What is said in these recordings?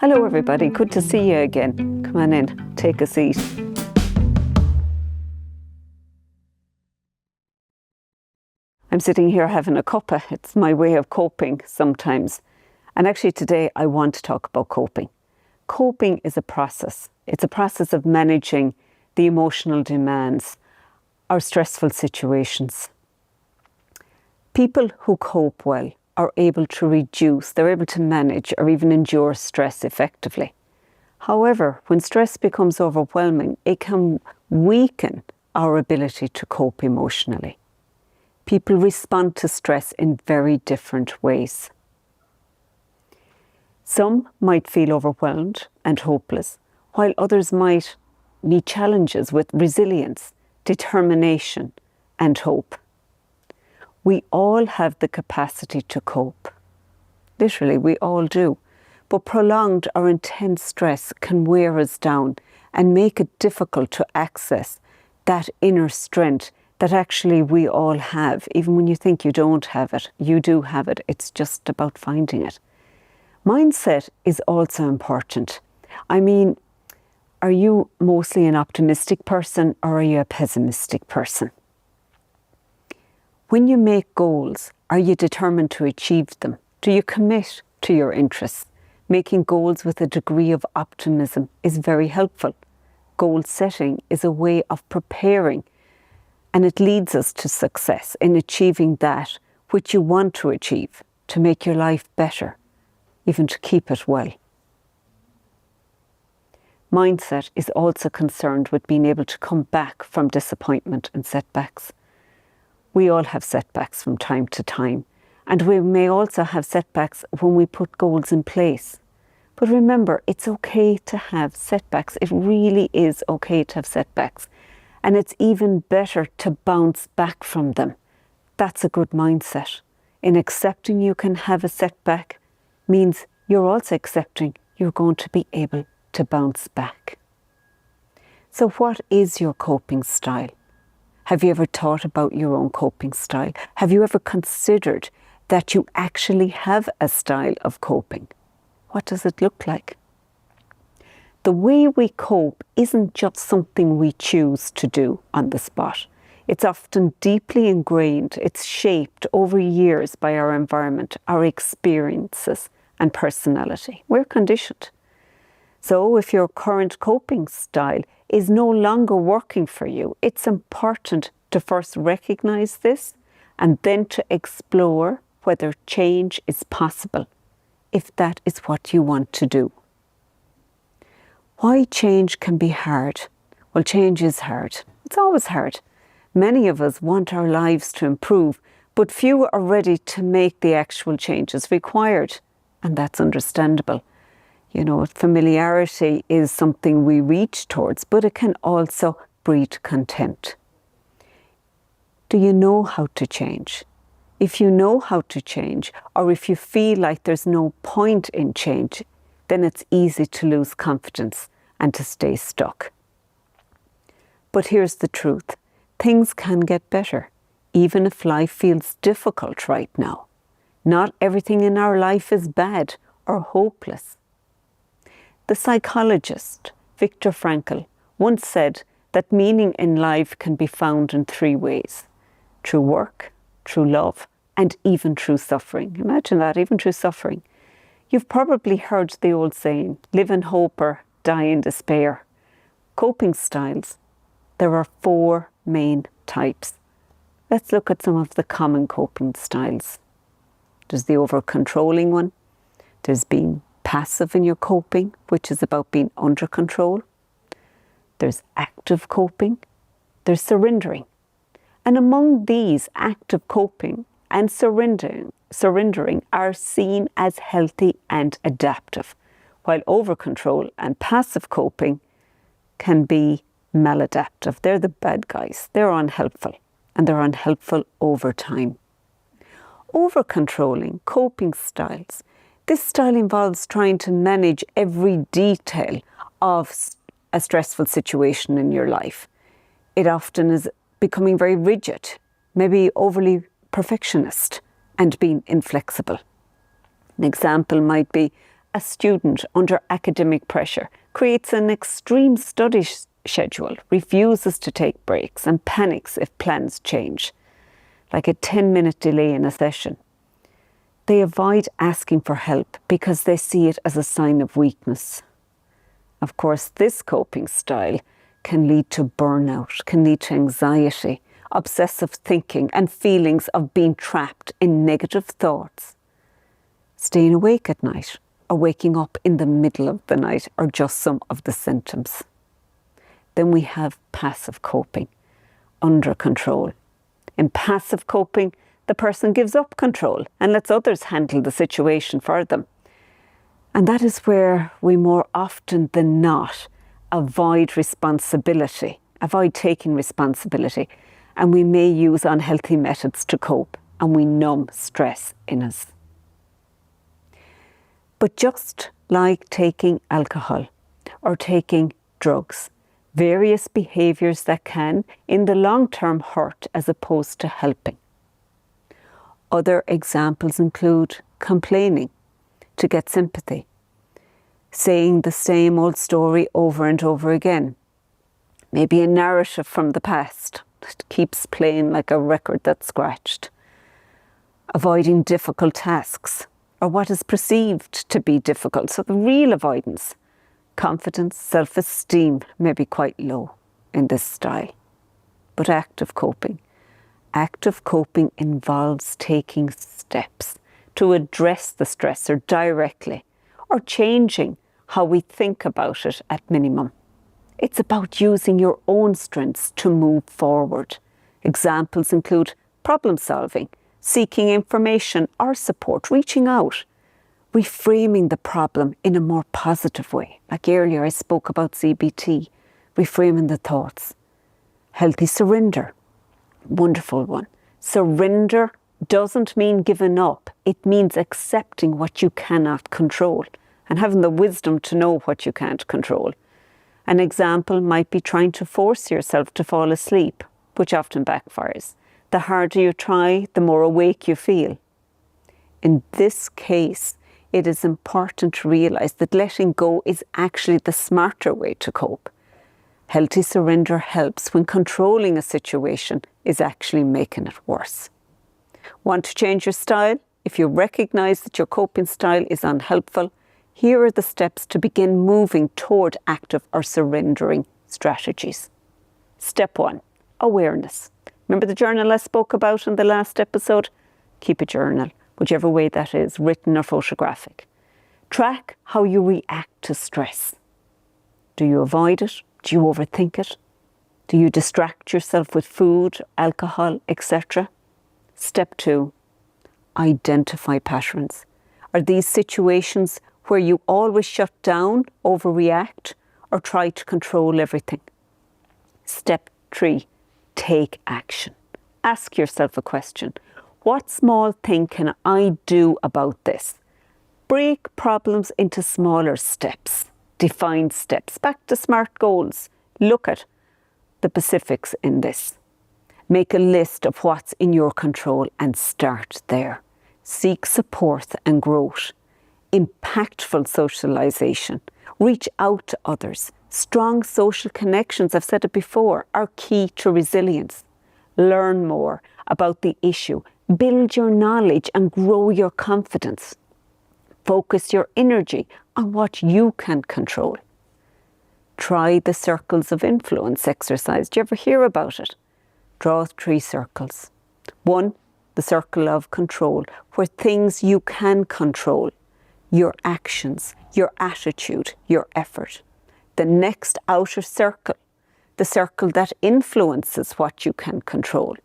Hello everybody, good to see you again. Come on in, take a seat. I'm sitting here having a cuppa. It's my way of coping sometimes. And actually today I want to talk about coping. Coping is a process. It's a process of managing the emotional demands, our stressful situations. People who cope well are able to reduce, they're able to manage or even endure stress effectively. However, when stress becomes overwhelming, it can weaken our ability to cope emotionally. People respond to stress in very different ways. Some might feel overwhelmed and hopeless, while others might meet challenges with resilience, determination, and hope. We all have the capacity to cope. Literally, we all do. But prolonged or intense stress can wear us down and make it difficult to access that inner strength that actually we all have. Even when you think you don't have it, you do have it. It's just about finding it. Mindset is also important. I mean, are you mostly an optimistic person or are you a pessimistic person? When you make goals, are you determined to achieve them? Do you commit to your interests? Making goals with a degree of optimism is very helpful. Goal setting is a way of preparing, and it leads us to success in achieving that which you want to achieve, to make your life better, even to keep it well. Mindset is also concerned with being able to come back from disappointment and setbacks. We all have setbacks from time to time, and we may also have setbacks when we put goals in place. But remember, it's okay to have setbacks. It really is okay to have setbacks. And it's even better to bounce back from them. That's a good mindset. In accepting you can have a setback means you're also accepting you're going to be able to bounce back. So what is your coping style? Have you ever thought about your own coping style? Have you ever considered that you actually have a style of coping? What does it look like? The way we cope isn't just something we choose to do on the spot. It's often deeply ingrained. It's shaped over years by our environment, our experiences and personality. We're conditioned. So if your current coping style is no longer working for you, it's important to first recognize this and then to explore whether change is possible, if that is what you want to do. Why change can be hard? Well, change is hard. It's always hard. Many of us want our lives to improve, but few are ready to make the actual changes required, and that's understandable. You know, familiarity is something we reach towards, but it can also breed contempt. Do you know how to change? If you know how to change, or if you feel like there's no point in change, then it's easy to lose confidence and to stay stuck. But here's the truth. Things can get better, even if life feels difficult right now. Not everything in our life is bad or hopeless. The psychologist Viktor Frankl once said that meaning in life can be found in three ways: through work, through love, and even through suffering. Imagine that, even through suffering. You've probably heard the old saying, live in hope or die in despair. Coping styles. There are four main types. Let's look at some of the common coping styles. There's the over-controlling one. There's being passive in your coping, which is about being under control. There's active coping. There's surrendering. And among these, active coping and surrendering are seen as healthy and adaptive, while over-control and passive coping can be maladaptive. They're the bad guys. They're unhelpful, and they're unhelpful over time. Over-controlling coping styles. This style involves trying to manage every detail of a stressful situation in your life. It often is becoming very rigid, maybe overly perfectionist, and being inflexible. An example might be a student under academic pressure, creates an extreme study schedule, refuses to take breaks, and panics if plans change, like a 10-minute delay in a session. They avoid asking for help because they see it as a sign of weakness. Of course, this coping style can lead to burnout, can lead to anxiety, obsessive thinking, and feelings of being trapped in negative thoughts. Staying awake at night, or waking up in the middle of the night are just some of the symptoms. Then we have passive coping, under control. In passive coping, the person gives up control and lets others handle the situation for them. And that is where we more often than not avoid taking responsibility, and we may use unhealthy methods to cope, and we numb stress in us. But just like taking alcohol or taking drugs, various behaviours that can, in the long term, hurt as opposed to helping. Other examples include complaining to get sympathy, saying the same old story over and over again, maybe a narrative from the past that keeps playing like a record that's scratched, avoiding difficult tasks or what is perceived to be difficult, so the real avoidance. Confidence, self-esteem may be quite low in this style. But active coping involves taking steps to address the stressor directly, or changing how we think about it at minimum. It's about using your own strengths to move forward. Examples include problem solving, seeking information or support, reaching out, reframing the problem in a more positive way. Like earlier I spoke about CBT, reframing the thoughts. Healthy surrender, wonderful one. Surrender doesn't mean giving up. It means accepting what you cannot control and having the wisdom to know what you can't control. An example might be trying to force yourself to fall asleep, which often backfires. The harder you try, the more awake you feel. In this case, it is important to realise that letting go is actually the smarter way to cope. Healthy surrender helps when controlling a situation is actually making it worse. Want to change your style? If you recognise that your coping style is unhelpful, here are the steps to begin moving toward active or surrendering strategies. Step 1, awareness. Remember the journal I spoke about in the last episode? Keep a journal, whichever way that is, written or photographic. Track how you react to stress. Do you avoid it? Do you overthink it? Do you distract yourself with food, alcohol, etc.? Step 2, identify patterns. Are these situations where you always shut down, overreact, or try to control everything? Step 3, take action. Ask yourself a question. What small thing can I do about this? Break problems into smaller steps. Define steps. Back to SMART goals. Look at the specifics in this. Make a list of what's in your control and start there. Seek support and growth. Impactful socialisation. Reach out to others. Strong social connections, I've said it before, are key to resilience. Learn more about the issue. Build your knowledge and grow your confidence. Focus your energy on what you can control. Try the circles of influence exercise. Do you ever hear about it? Draw 3 circles. 1, the circle of control, where things you can control, your actions, your attitude, your effort. The next outer circle, the circle that influences what you can control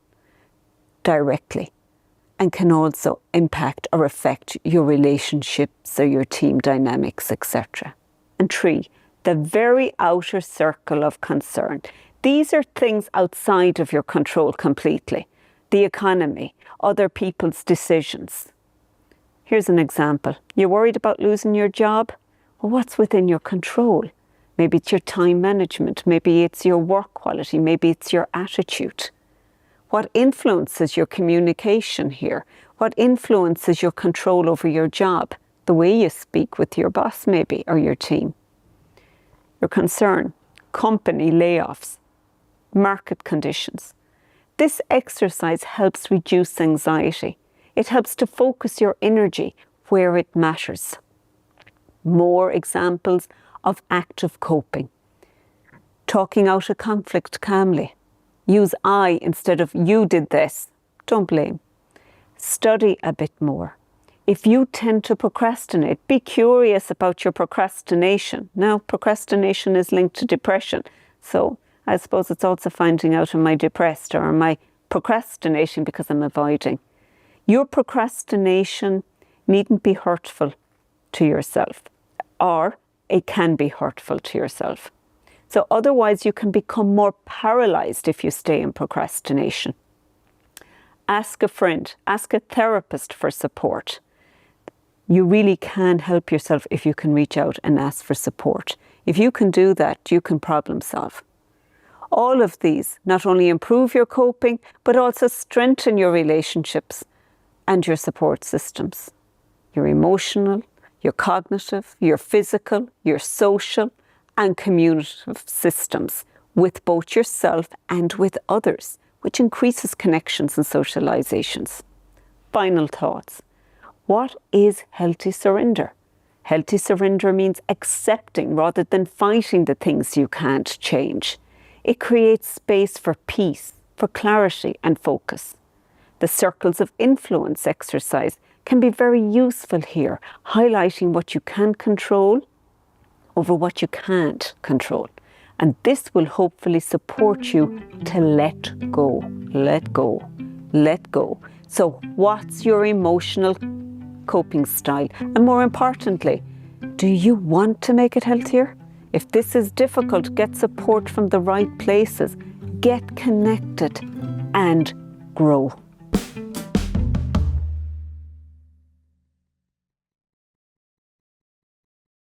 directly and can also impact or affect your relationships or your team dynamics, etc. And 3, the very outer circle of concern. These are things outside of your control completely. The economy, other people's decisions. Here's an example. You're worried about losing your job? Well, what's within your control? Maybe it's your time management. Maybe it's your work quality. Maybe it's your attitude. What influences your communication here? What influences your control over your job? the way you speak with your boss maybe, or your team. Your concern, company layoffs, market conditions. This exercise helps reduce anxiety. It helps to focus your energy where it matters. More examples of active coping. Talking out a conflict calmly. Use I instead of you did this. Don't blame. Study a bit more. If you tend to procrastinate, be curious about your procrastination. Now, procrastination is linked to depression. So I suppose it's also finding out, am I depressed or am I procrastinating because I'm avoiding? Your procrastination needn't be hurtful to yourself, or it can be hurtful to yourself. So otherwise you can become more paralyzed if you stay in procrastination. Ask a friend, ask a therapist for support. You really can help yourself if you can reach out and ask for support. If you can do that, you can problem solve. All of these not only improve your coping, but also strengthen your relationships and your support systems. Your emotional, your cognitive, your physical, your social, and communicative systems with both yourself and with others, which increases connections and socializations. Final thoughts. What is healthy surrender? Healthy surrender means accepting rather than fighting the things you can't change. It creates space for peace, for clarity and focus. The circles of influence exercise can be very useful here, highlighting what you can control over what you can't control. And this will hopefully support you to let go, let go, let go. So what's your emotional coping style? And more importantly, do you want to make it healthier? If this is difficult, get support from the right places, get connected and grow.